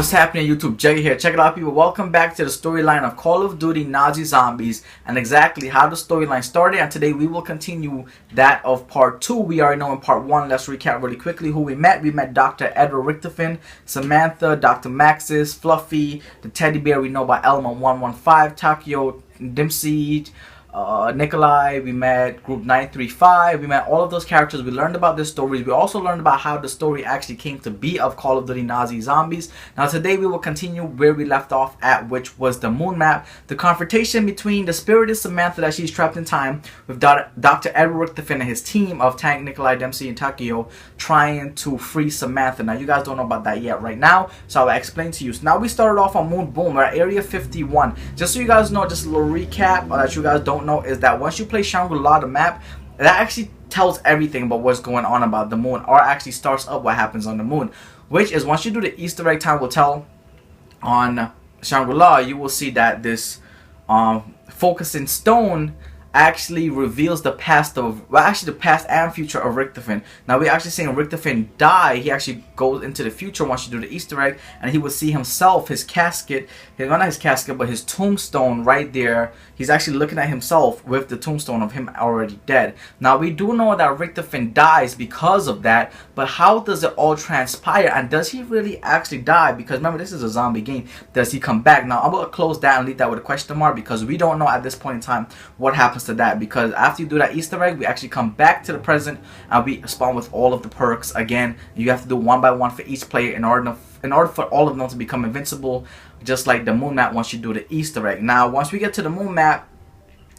What's happening, YouTube? Juggy here. Check it out, people. Welcome back to the storyline of Call of Duty Nazi Zombies and exactly how the storyline started. And today we will continue that of part 2. We already know in part 1. Let's recap really quickly who we met. We met Dr. Edward Richtofen, Samantha, Dr. Maxis, Fluffy, the teddy bear we know by Element 115, Takio, Dempsey, Nikolai. We met Group 935. We met all of those characters. We learned about their stories. We also learned about how the story actually came to be of Call of Duty Nazi Zombies. Now today we will continue where we left off at, which was the moon map. The confrontation between the spirited Samantha that she's trapped in time with Dr. Edward Richtofen and his team of Tank, Nikolai, Dempsey, and Takio trying to free Samantha. Now you guys don't know about that yet right now, so I will explain to you. So now we started off on Moon Boom. We're at Area 51. Just so you guys know, just a little recap that you guys don't know is that once you play Shangri-La, the map, that actually tells everything about what's going on about the moon, or actually starts up what happens on the moon, which is once you do the Easter egg time will tell on Shangri-La, you will see that this focusing stone actually reveals the past of, well, actually the past and future of Richtofen. Now we're actually seeing Richtofen die. He actually goes into the future once you do the Easter egg, and he will see himself, his casket, not his casket, but his tombstone right there. He's actually looking at himself with the tombstone of him already dead. Now we do know that Richtofen dies because of that, but how does it all transpire, and does he really actually die? Because remember, this is a zombie game. Does he come back? Now I'm going to close that and leave that with a question mark, because we don't know at this point in time what happens to that, because after you do that Easter egg, we actually come back to the present and we spawn with all of the perks again. You have to do one by one for each player in order for all of them to become invincible, just like the moon map once you do the Easter egg. Now once we get to the moon map,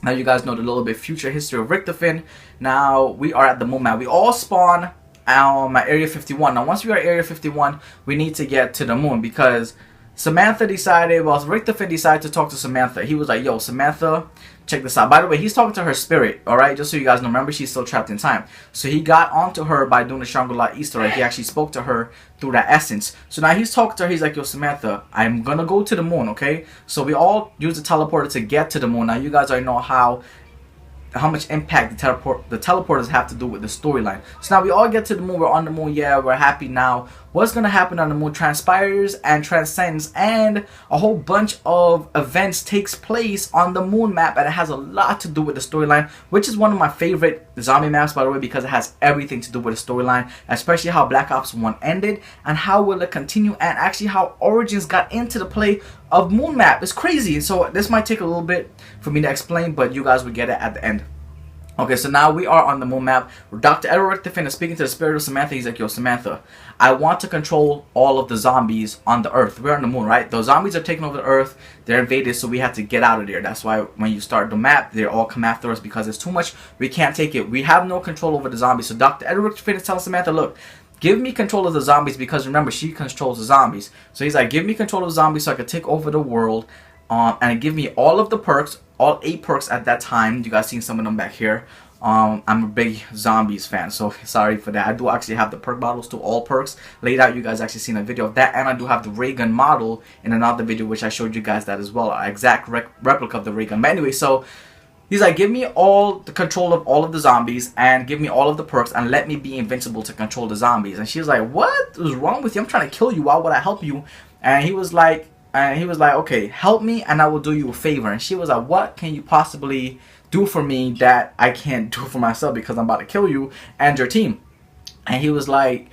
now you guys know the little bit future history of Richtofen. Now we are at the moon map. We all spawn at Area 51. Now once we are at Area 51, we need to get to the moon, because Samantha decided, well, Richtofen decided to talk to Samantha. He was like, yo, Samantha, check this out. By the way, he's talking to her spirit, alright? Just so you guys know, remember, she's still trapped in time. So he got onto her by doing the Shangri-La Easter egg. He actually spoke to her through that essence. So now he's talking to her. He's like, yo, Samantha, I'm gonna go to the moon, okay? So we all use the teleporter to get to the moon. Now you guys already know how much impact the teleporters have to do with the storyline. So now we all get to the moon. We're on the moon. Yeah, we're happy now. What's going to happen on the moon transpires and transcends, and a whole bunch of events takes place on the moon map, and it has a lot to do with the storyline, which is one of my favorite zombie maps, by the way, because it has everything to do with the storyline, especially how Black Ops 1 ended and how will it continue, and actually how Origins got into the play of moon map. It's crazy. So this might take a little bit for me to explain, but you guys will get it at the end. Okay, so now we are on the moon map. Dr. Edward Richtofen is speaking to the spirit of Samantha. He's like, yo, Samantha, I want to control all of the zombies on the earth. We're on the moon, right? Those zombies are taking over the earth. They're invaded, so we have to get out of there. That's why when you start the map, they all come after us because it's too much. We can't take it. We have no control over the zombies. So Dr. Edward Richtofen is telling Samantha, look, give me control of the zombies, because remember, she controls the zombies. So he's like, give me control of the zombies so I can take over the world. And give me all of the perks, all 8 perks at that time. You guys seen some of them back here. I'm a big zombies fan, so sorry for that. I do actually have the perk bottles to all perks laid out. You guys actually seen a video of that, and I do have the ray gun model in another video which I showed you guys that as well, an exact replica of the ray gun. But anyway, so he's like, give me all the control of all of the zombies and give me all of the perks and let me be invincible to control the zombies. And she's like, what is wrong with you? I'm trying to kill you. Why would I help you? And he was like, okay, help me and I will do you a favor. And she was like, what can you possibly do for me that I can't do for myself, because I'm about to kill you and your team? And he was like,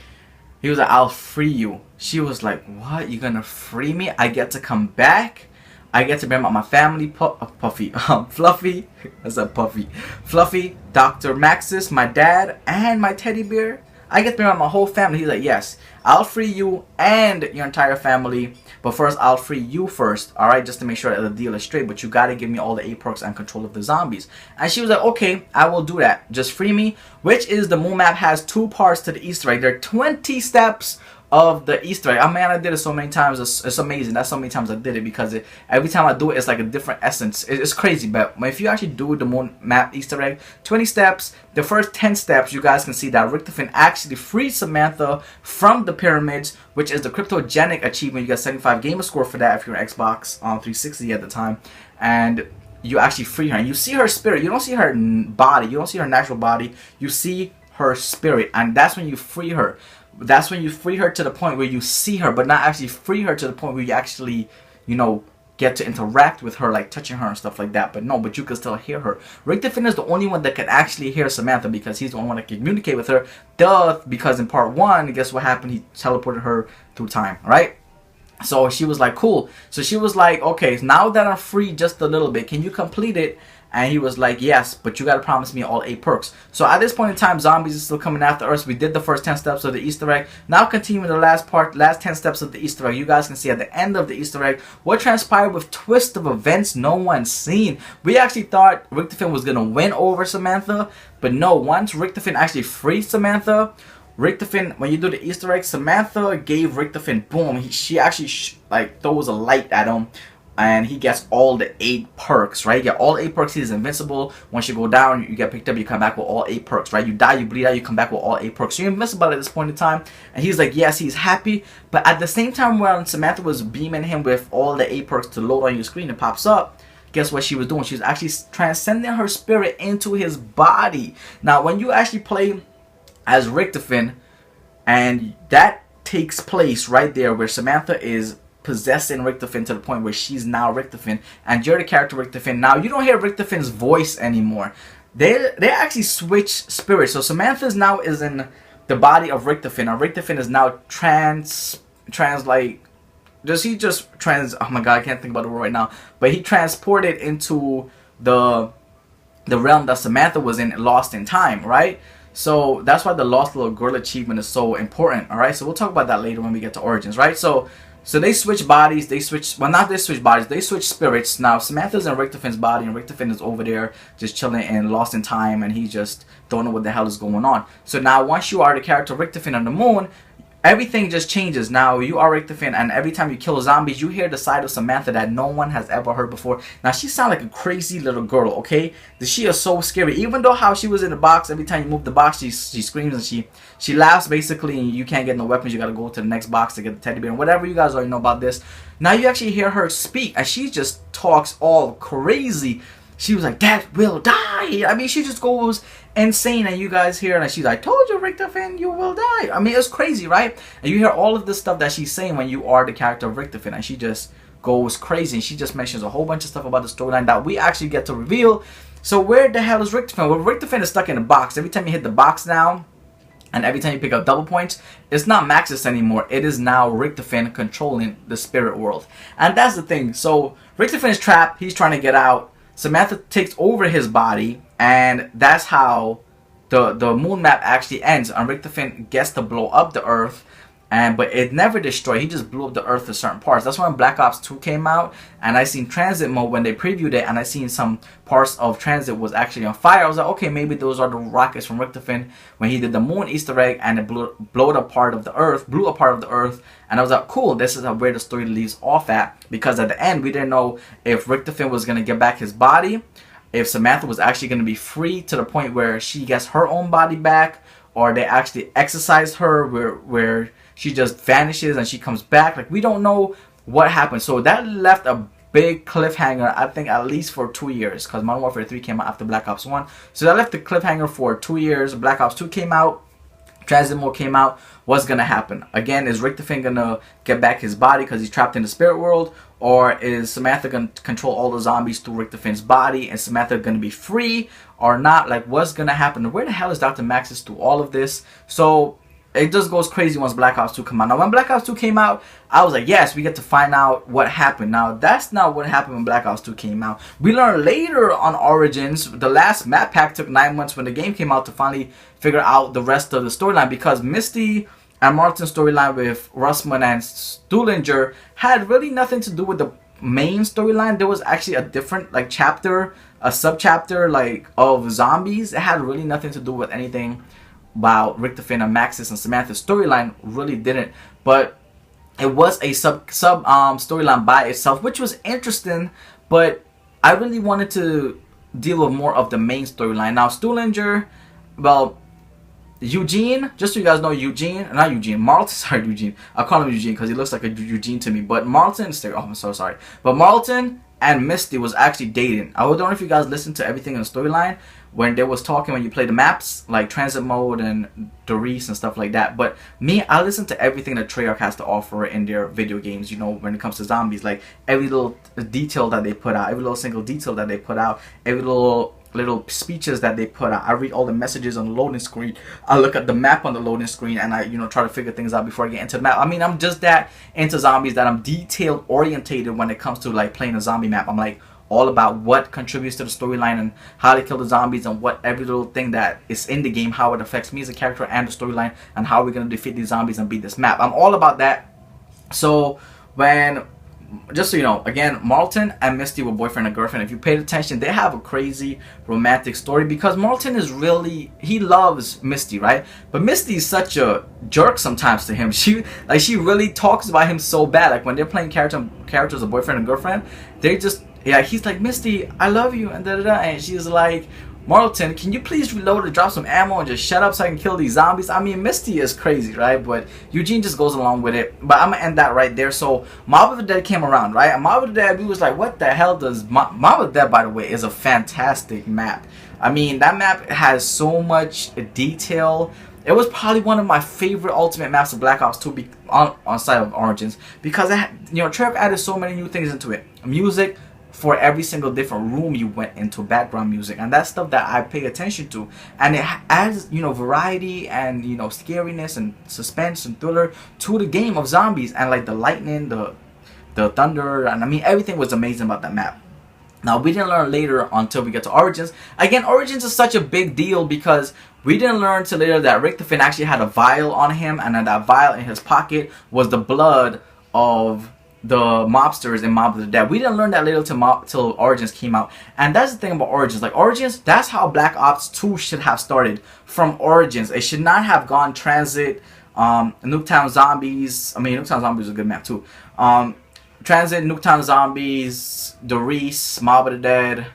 I'll free you. She was like, what? You're gonna free me? I get to come back? I get to bring out my family, Fluffy, I said Puffy, Fluffy, Dr. Maxis, my dad, and my teddy bear? I get to bring out my whole family. He's like, yes, I'll free you and your entire family, but first I'll free you first, alright, just to make sure that the deal is straight, but you gotta give me all the 8 perks and control of the zombies. And she was like, okay, I will do that, just free me, which is the moon map has 2 parts to the Easter egg. There are 20 steps of the Easter egg. Oh man, I did it so many times. It's amazing. That's so many times I did it, because every time I do it, it's like a different essence. It's crazy. But if you actually do the moon map Easter egg, 20 steps, the first 10 steps, you guys can see that Richtofen actually freed Samantha from the pyramids, which is the cryptogenic achievement. You got 75 gamer score for that if you're an Xbox 360 at the time. And you actually free her, and you see her spirit. You don't see her body. You don't see her natural body. You see her spirit, and that's when you free her. that's when you free her to the point where you see her, but not actually free her to the point where you actually, you know, get to interact with her, like touching her and stuff like that. But no, but you can still hear her. Rick the Finn is the only one that can actually hear Samantha, because he's the only one that can communicate with her. Duh, because in part 1, guess what happened? He teleported her through time, right? So she was like, cool. So she was like, okay, now that I'm free just a little bit, can you complete it? And he was like, yes, but you got to promise me all 8 perks. So at this point in time, zombies are still coming after us. We did the first 10 steps of the Easter egg. Now continuing the last 10 steps of the Easter egg. You guys can see at the end of the Easter egg what transpired with twist of events no one's seen. We actually thought Rick the Finn was going to win over Samantha. But no, once Rick the Finn actually freed Samantha, Rick the Finn, when you do the Easter egg, Samantha gave Rick the Finn, boom, she actually like throws a light at him. And he gets all the 8 perks, right? You get all 8 perks. He's invincible. Once you go down, you get picked up, you come back with all 8 perks, right? You die, you bleed out, you come back with all 8 perks. So you're invincible at this point in time. And he's like, yes, he's happy. But at the same time, when Samantha was beaming him with all the 8 perks to load on your screen, it pops up. Guess what she was doing? She was actually transcending her spirit into his body. Now, when you actually play as Rick the Finn, and that takes place right there where Samantha is possessing Rick the Finn to the point where she's now Rick the Finn, and you're the character Rick the Finn. Now you don't hear Rick the Finn's voice anymore. They actually switch spirits. So Samantha's now is in the body of Rick the Finn, and Rick the Finn is now like, oh my god, I can't think about the word right now, but he transported into the realm that Samantha was in, lost in time, right? So that's why the Lost Little Girl achievement is so important, alright? So we'll talk about that later when we get to Origins, right? So they switch bodies, they switch spirits. Now Samantha's in Rick the Finn's body, and Rick the Finn is over there just chilling and lost in time, and he just don't know what the hell is going on. So now once you are the character Rick the Finn on the moon, everything just changes. Now you are Rick the Finn, and every time you kill zombies, you hear the side of Samantha that no one has ever heard before. Now she sounds like a crazy little girl, okay? She is so scary. Even though how she was in the box, every time you move the box, she screams and she laughs basically, and you can't get no weapons. You gotta go to the next box to get the teddy bear and whatever. You guys already know about this. Now you actually hear her speak, and she just talks all crazy. She was like, "That will die." I mean, she just goes insane, and you guys hear, and she's like, "Told you, Rick the Finn, you will die." I mean, it's crazy, right? And you hear all of this stuff that she's saying when you are the character of Rick the Finn, and she just goes crazy, and she just mentions a whole bunch of stuff about the storyline that we actually get to reveal. So where the hell is Rick the Finn? Well, Rick the Finn is stuck in a box. Every time you hit the box now, and every time you pick up double points, it's not Maxis anymore. It is now Rick the Finn controlling the spirit world. And that's the thing. So Rick the Finn is trapped. He's trying to get out. Samantha takes over his body, and that's how the moon map actually ends. And Rick the Finn gets to blow up the Earth, but it never destroyed. He just blew up the Earth to certain parts. That's when Black Ops 2 came out, and I seen transit mode when they previewed it, and I seen some parts of transit was actually on fire. I was like, okay, maybe those are the rockets from Rick the Finn when he did the moon Easter egg, and it blew up part of the Earth, and I was like, cool, this is where the story leaves off at, because at the end we didn't know if Rick the Finn was gonna get back his body, if Samantha was actually gonna be free to the point where she gets her own body back, or they actually exercise her where she just vanishes and she comes back. Like, we don't know what happened. So that left a big cliffhanger, I think at least for 2 years, because Modern Warfare 3 came out after Black Ops 1. So that left the cliffhanger for 2 years. Black Ops 2 came out, Transit Mode came out. What's gonna happen? Again, is Rick the Finn gonna get back his body because he's trapped in the spirit world? Or is Samantha gonna control all the zombies through Rick the Finn's body, and Samantha gonna be free or not? Like, what's gonna happen? Where the hell is Dr. Maxis through all of this? So it just goes crazy once Black Ops 2 come out. Now, when Black Ops 2 came out, I was like, yes, we get to find out what happened. Now, that's not what happened when Black Ops 2 came out. We learned later on Origins, the last map pack took 9 months when the game came out to finally figure out the rest of the storyline, because Misty and Martin's storyline with Russman and Stuhlinger had really nothing to do with the main storyline. There was actually a different, like, chapter, a sub-chapter, like, of zombies. It had really nothing to do with anything about Rick the Finn and Maxis and Samantha's storyline. Really didn't. But it was a sub storyline by itself, which was interesting, but I really wanted to deal with more of the main storyline. Now, Stuhlinger, well, Eugene, just so you guys know, Marlton, sorry, Eugene. I'll call him Eugene because he looks like a Eugene to me. But Marlton, oh, I'm so sorry. But Marlton and Misty was actually dating. I don't know if you guys listened to everything in the storyline, when they was talking when you play the maps, like transit mode and Doris and stuff like that. But me, I listen to everything that Treyarch has to offer in their video games, you know, when it comes to zombies. Like every little detail that they put out, every little single detail that they put out, every little speeches that they put out. I read all the messages on the loading screen. I look at the map on the loading screen, and I, you know, try to figure things out before I get into the map. I mean, I'm just that into zombies that I'm detail orientated when it comes to like playing a zombie map. I'm like all about what contributes to the storyline and how they kill the zombies and what every little thing that is in the game, how it affects me as a character and the storyline, and how we're gonna defeat these zombies and beat this map. I'm all about that. So when, just so you know, again, Marlton and Misty were boyfriend and girlfriend. If you paid attention, they have a crazy romantic story because Marlton is really, he loves Misty, right? But Misty is such a jerk sometimes to him. She really talks about him so bad. Like when they're playing characters of boyfriend and girlfriend, they just, yeah, he's like, Misty, I love you, and da-da-da, and she's like, Marlton, can you please reload and drop some ammo and just shut up so I can kill these zombies? I mean, Misty is crazy, right? But Eugene just goes along with it. But I'm going to end that right there. So, Mob of the Dead came around, right? And Mob of the Dead, we was like, what the hell does... Mob of the Dead, by the way, is a fantastic map. I mean, that map has so much detail. It was probably one of my favorite ultimate maps of Black Ops 2 on side of Origins. Because, it had, you know, Treyarch added so many new things into it. Music, for every single different room you went into, background music, and that's stuff that I pay attention to, and it adds, you know, variety and, you know, scariness and suspense and thriller to the game of zombies. And like the lightning, the thunder, and I mean everything was amazing about that map. Now we didn't learn later until we get to Origins. Again, Origins is such a big deal because we didn't learn till later that Richtofen actually had a vial on him, and that vial in his pocket was the blood of the mobsters in Mob of the Dead. We didn't learn that later till Origins came out. And that's the thing about Origins. Like Origins, that's how Black Ops 2 should have started, from Origins. It should not have gone Transit, Nuketown Zombies. I mean, Nuketown Zombies is a good map too. Transit, Nuketown Zombies, Doris, Mob of the Dead,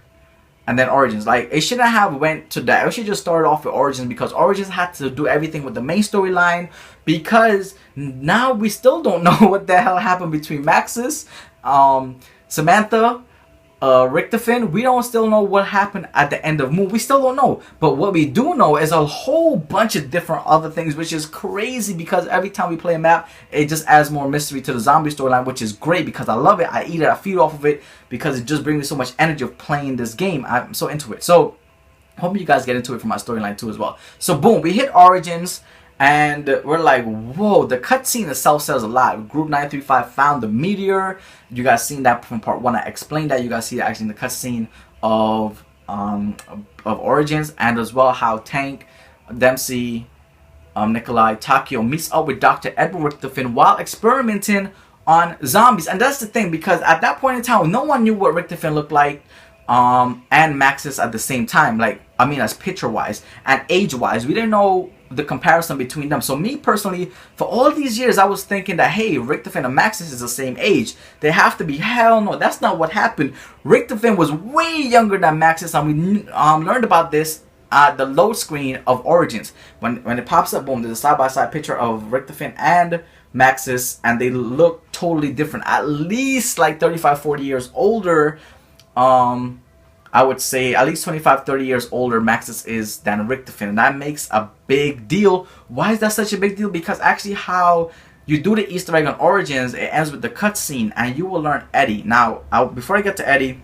and then Origins. Like, it shouldn't have went to that. It should just start off with Origins, because Origins had to do everything with the main storyline, because now we still don't know what the hell happened between Maxis, Samantha, Richtofen. We don't still know what happened at the end of Moon. We still don't know. But what we do know is a whole bunch of different other things, which is crazy, because every time we play a map, it just adds more mystery to the zombie storyline, which is great because I love it. I eat it, I feed off of it, because it just brings me so much energy of playing this game. I'm so into it. So hope you guys get into it for my storyline too as well. So boom, we hit Origins. And we're like, whoa, the cutscene itself says a lot. Group 935 found the meteor. You guys seen that from part 1. I explained that. You guys see that actually in the cutscene of Origins. And as well how Tank, Dempsey, Nikolai, Takio meets up with Dr. Edward Richtofen while experimenting on zombies. And that's the thing, because at that point in time, no one knew what Richtofen looked like. And Maxis at the same time. Like, I mean, as picture-wise and age-wise. We didn't know the comparison between them. So me personally, for all these years, I was thinking that, hey, Richtofen and Maxis is the same age. They have to be. Hell no, that's not what happened. Richtofen was way younger than Maxis, and we learned about this at the load screen of Origins. When it pops up, boom, there's a side-by-side picture of Richtofen and Maxis, and they look totally different. At least like 35-40 years older. I would say at least 25-30 years older Maxis is than Richtofen, and that makes a big deal. Why is that such a big deal? Because actually how you do the Easter egg on Origins, it ends with the cutscene, and you will learn Eddie. Now, before I get to Eddie,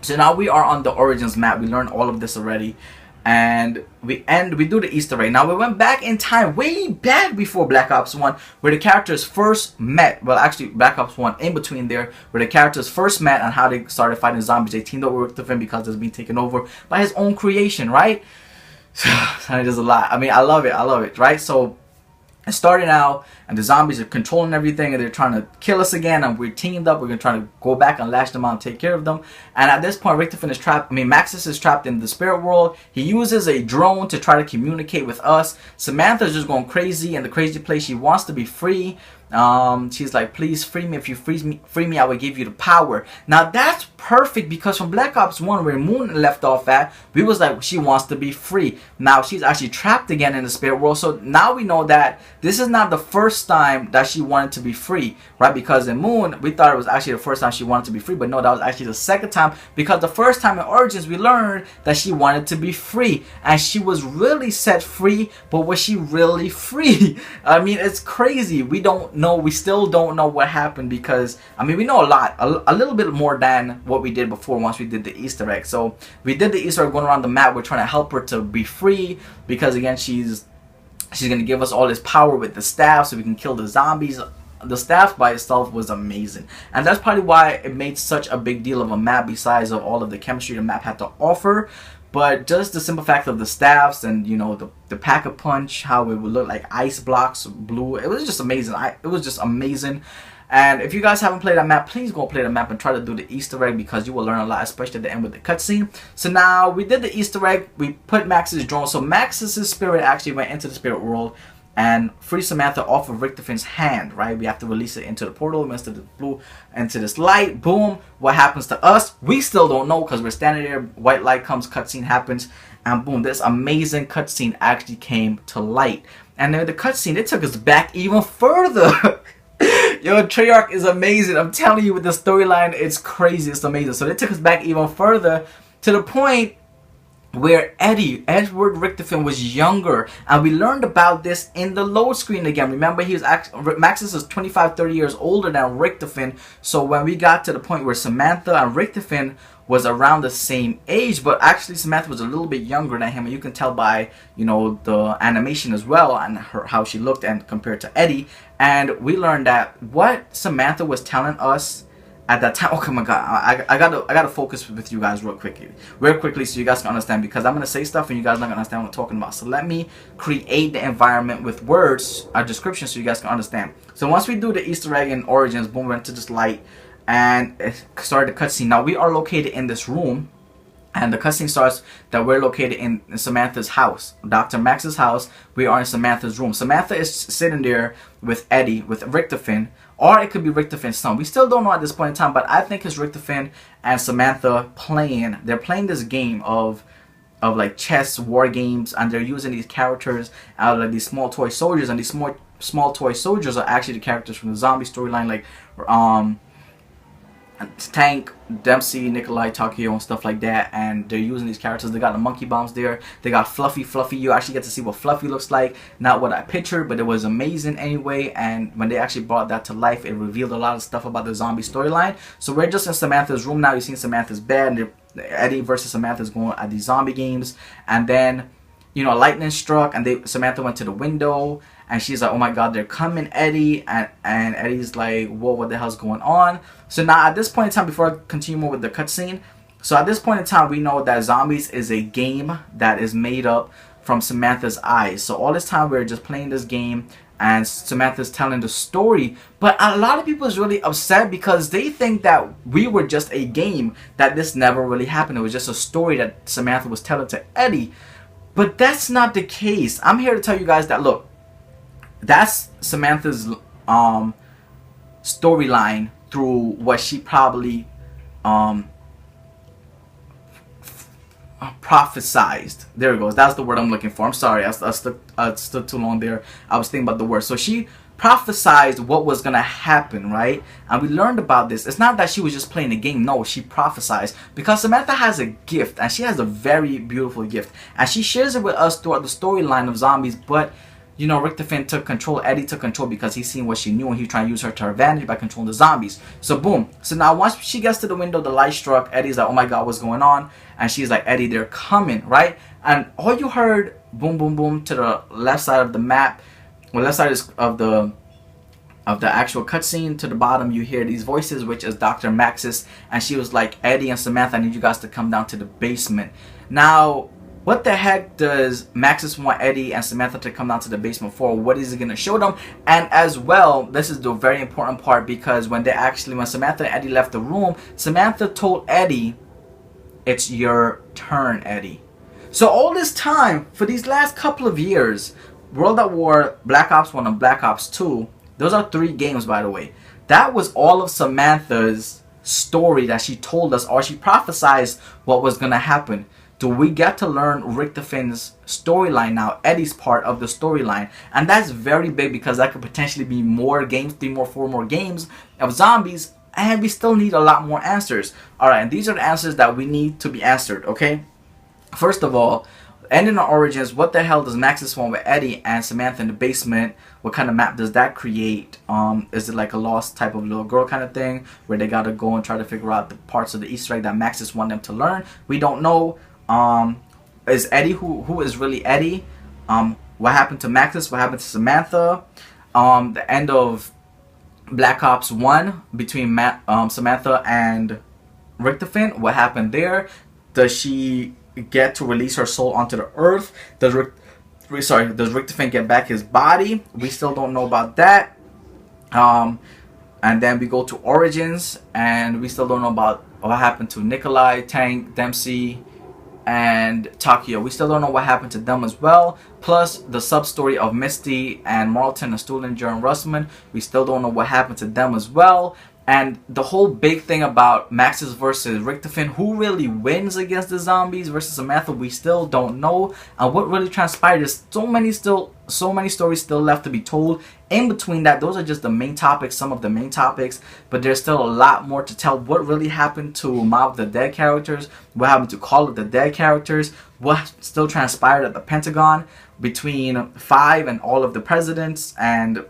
so now we are on the Origins map. We learned all of this already. And we do the Easter egg. Now we went back in time, way back before Black Ops 1, where the characters first met. Well, actually Black Ops 1 in between there, where the characters first met and how they started fighting zombies. They teamed up with Richtofen because it's being taken over by his own creation, right? There's a lot. I mean, I love it, right? So it started out, and the zombies are controlling everything, and they're trying to kill us again, and we're teamed up. We're going to try to go back and lash them out and take care of them. And at this point, Richtofen is trapped. I mean, Maxis is trapped in the spirit world. He uses a drone to try to communicate with us. Samantha's just going crazy in the crazy place. She wants to be free. She's like, please free me. If you free me, I will give you the power. Now, that's perfect because from Black Ops 1 where Moon left off at, we was like, she wants to be free. Now she's actually trapped again in the spirit world. So now we know that this is not the first time that she wanted to be free, right? Because in Moon, we thought it was actually the first time she wanted to be free, but no, that was actually the second time, because the first time in Origins we learned that she wanted to be free, and she was really set free, but was she really free? I mean, it's crazy. We don't know. We still don't know what happened, because I mean, we know a lot, a little bit more than what we did before once we did the Easter egg. So we did the Easter egg going around the map. We're trying to help her to be free, because again, she's going to give us all this power with the staff so we can kill the zombies. The staff by itself was amazing, and that's probably why it made such a big deal of a map, besides of all of the chemistry the map had to offer. But just the simple fact of the staffs and, you know, the pack-a-punch, how it would look like ice blocks, blue, it was just amazing. It was just amazing. And if you guys haven't played that map, please go play the map and try to do the Easter egg, because you will learn a lot, especially at the end with the cutscene. So now we did the Easter egg. We put Max's drone. So Max's spirit actually went into the spirit world and free Samantha off of Richtofin's hand, right? We have to release it into the portal, into the blue, into this light. Boom. What happens to us? We still don't know, because we're standing there. White light comes, cutscene happens, and boom, this amazing cutscene actually came to light. And then the cutscene, it took us back even further. Yo, Treyarch is amazing. I'm telling you, with the storyline, it's crazy. It's amazing. So they took us back even further to the point where Edward Richtofen was younger, and we learned about this in the load screen again. Remember, he was Maxis is 25-30 years older than Richtofen. So when we got to the point where Samantha and Richtofen was around the same age, but actually Samantha was a little bit younger than him, and you can tell by, you know, the animation as well, and how she looked and compared to Eddie. And we learned that what Samantha was telling us at that time. Oh my god, I gotta focus with you guys real quickly, so you guys can understand, because I'm gonna say stuff and you guys not gonna understand what I'm talking about. So let me create the environment with words, a description, so you guys can understand. So once we do the Easter egg in Origins, boom, we went to this light and it started the cutscene. Now we are located in this room, and the cutscene starts that we're located in Samantha's house, Dr. Max's house. We are in Samantha's room. Samantha is sitting there with Eddie, with Richtofen, or it could be Richtofin's son. We still don't know at this point in time, but I think it's Richtofen and Samantha playing. They're playing this game of like chess, war games, and they're using these characters out of these small toy soldiers, and these small toy soldiers are actually the characters from the zombie storyline, like Tank, Dempsey, Nikolai, Takio, and stuff like that. And they're using these characters. They got the monkey bombs there. They got Fluffy. You actually get to see what Fluffy looks like. Not what I pictured, but it was amazing anyway. And when they actually brought that to life, it revealed a lot of stuff about the zombie storyline. So we're just in Samantha's room now. You've seen Samantha's bed, and Eddie versus Samantha's going at these zombie games. And then, you know, lightning struck, and Samantha went to the window, and she's like, oh my god, they're coming, Eddie. And Eddie's like, whoa, what the hell's going on? So now at this point in time, before I continue more with the cutscene, so at this point in time, we know that Zombies is a game that is made up from Samantha's eyes. So all this time we're just playing this game, and Samantha's telling the story. But a lot of people is really upset, because they think that we were just a game, that this never really happened. It was just a story that Samantha was telling to Eddie. But that's not the case. I'm here to tell you guys that, look, that's Samantha's storyline through what she probably prophesized. There it goes. That's the word I'm looking for. I'm sorry. I stood too long there. I was thinking about the word. So she prophesized what was going to happen, right? And we learned about this. It's not that she was just playing a game. No, she prophesized, because Samantha has a gift, and she has a very beautiful gift, and she shares it with us throughout the storyline of Zombies. But you know, Richtofen took control, Eddie took control, because he's seen what she knew, and he trying to use her to her advantage by controlling the zombies. So boom. So now once she gets to the window, the light struck. Eddie's like, oh my god, what's going on? And she's like, Eddie, they're coming, right? And all you heard, boom, boom, boom, to the left side of the map, well, left side of the actual cutscene, to the bottom, you hear these voices, which is Dr. Maxis, and she was like, Eddie and Samantha, I need you guys to come down to the basement. Now, what the heck does Maxis want Eddie and Samantha to come down to the basement for? What is he going to show them? And as well, this is the very important part, because when Samantha and Eddie left the room, Samantha told Eddie, it's your turn, Eddie. So all this time, for these last couple of years, World at War, Black Ops 1 and Black Ops 2, those are 3 games, by the way. That was all of Samantha's story that she told us, or she prophesized what was gonna happen? Do we get to learn Richter Finn's storyline now, Eddie's part of the storyline? And that's very big, because that could potentially be more games, 3 more, 4 more games of zombies, and we still need a lot more answers. Alright, and these are the answers that we need to be answered, okay? First of all, ending our origins, what the hell does Max's one with Eddie and Samantha in the basement, what kind of map does that create? Is it like a lost type of little girl kind of thing, where they gotta go and try to figure out the parts of the Easter egg that Max's want them to learn? We don't know. Is Eddie who is really Eddie? What happened to Maxis? What happened to Samantha? The end of Black Ops 1 between Samantha and Richter Finn. What happened there? Does she get to release her soul onto the earth? Does Richter Finn get back his body? We still don't know about that. And then we go to Origins, and we still don't know about what happened to Nikolai, Tank, Dempsey, and Takio. We still don't know what happened to them as well. Plus the sub story of Misty and Marlton and Stuhlinger and Russman. We still don't know what happened to them as well. And the whole big thing about Maxis versus Richter Finn, who really wins against the zombies versus Samantha, we still don't know. And what really transpired is so many stories still left to be told. In between that, those are just the main topics, some of the main topics, but there's still a lot more to tell. What really happened to Mob of the Dead characters? What happened to Call of the Dead characters? What still transpired at the Pentagon between 5 and all of the presidents and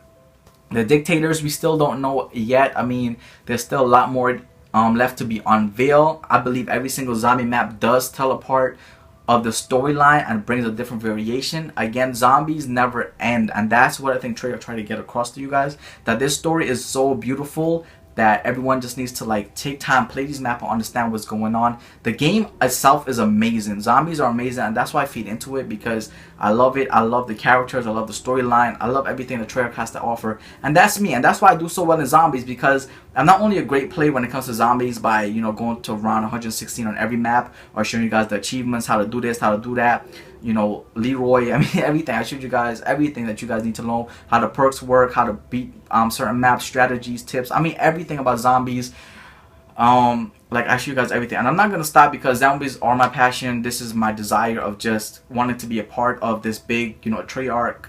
the dictators? We still don't know yet. I mean, there's still a lot more left to be unveiled. I believe every single zombie map does tell a part of the storyline and brings a different variation. Again, zombies never end, and that's what I think Treyarch tried to get across to you guys, that this story is so beautiful that everyone just needs to like take time, play these maps, and understand what's going on. The game itself is amazing. Zombies are amazing, and that's why I feed into it, because I love it. I love the characters, I love the storyline, I love everything that Treyarch has to offer. And that's me, and that's why I do so well in zombies, because I'm not only a great player when it comes to zombies by, you know, going to round 116 on every map, or showing you guys the achievements, how to do this, how to do that, you know, Leroy, I mean, everything. I showed you guys everything that you guys need to know, how the perks work, how to beat certain maps, strategies, tips. I mean, everything about zombies. Like, I show you guys everything, and I'm not gonna stop, because zombies are my passion. This is my desire of just wanting to be a part of this big, you know, Treyarch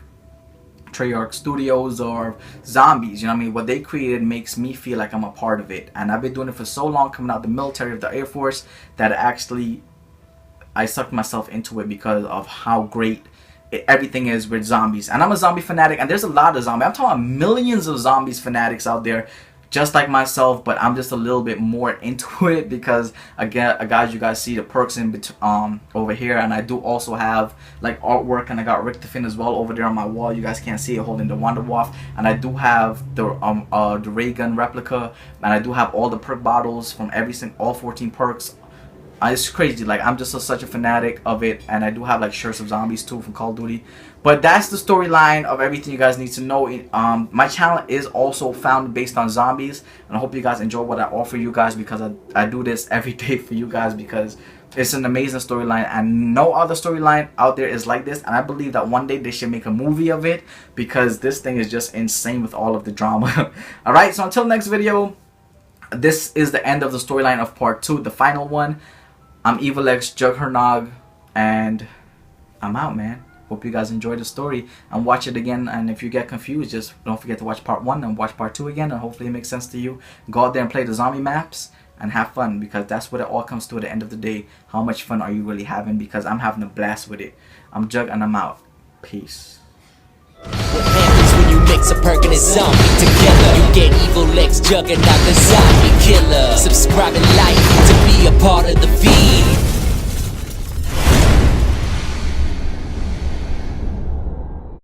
Studios or zombies. You know what I mean? What they created makes me feel like I'm a part of it, and I've been doing it for so long, coming out the military, of the Air Force, that actually I sucked myself into it because of how great everything is with zombies. And I'm a zombie fanatic, and there's a lot of zombies. I'm talking about millions of zombies fanatics out there just like myself, but I'm just a little bit more into it because, again, guys, you guys see the perks in over here, and I do also have like artwork, and I got Richter Finn as well over there on my wall. You guys can't see it, holding the Wonder Waff, and I do have the ray gun replica, and I do have all the perk bottles from all 14 perks. It's crazy. Like, I'm just such a fanatic of it, and I do have like shirts of zombies too from Call of Duty. But that's the storyline of everything you guys need to know. My channel is also founded based on zombies, and I hope you guys enjoy what I offer you guys, because I do this every day for you guys, because it's an amazing storyline, and no other storyline out there is like this. And I believe that one day they should make a movie of it, because this thing is just insane with all of the drama. Alright, so until next video, this is the end of the storyline of part 2, the final one. I'm EVILxJUGHERNOG, and I'm out, man. Hope you guys enjoyed the story and watch it again. And if you get confused, just don't forget to watch part 1 and watch part 2 again, and hopefully it makes sense to you. Go out there and play the zombie maps and have fun, because that's what it all comes to at the end of the day. How much fun are you really having? Because I'm having a blast with it. I'm Jug, and I'm out. Peace. What happens when you mix a perk and a zombie together? You get EVILxJUGHERNOG, the zombie killer. Subscribe and like to be a part of the